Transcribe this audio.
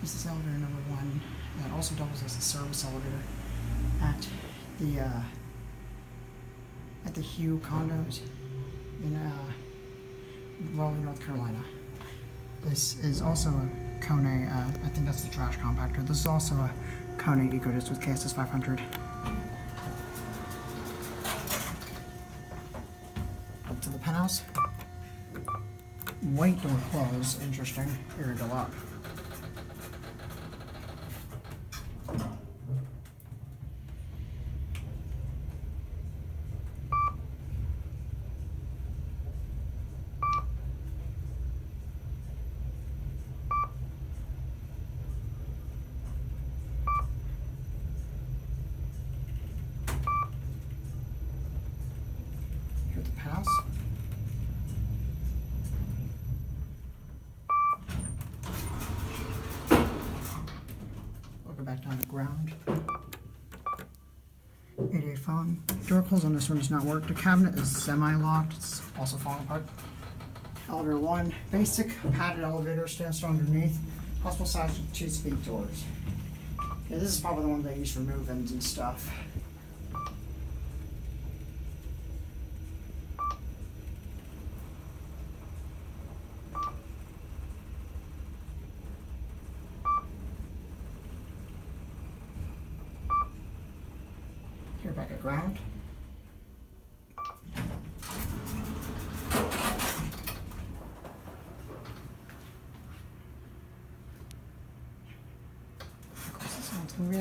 This is elevator number 1. That also doubles as a service elevator at the Hugh condos in Raleigh, North Carolina. This is also a KONE, I think that's the trash compactor. This is also a KONE EcoDisc with KSS 500. Up to the penthouse. White door closed, interesting. Here we go up. Here's the penthouse. We'll go back down to ground. 88 phone. Door close on this one does not work. The cabinet is semi-locked. It's also falling apart. Elevator 1. Basic padded elevator. Stands still underneath. Possible size with 2-speed doors. Yeah, this is probably the one they use for move-ins and stuff. Here back at ground. Of course, this one's gonna be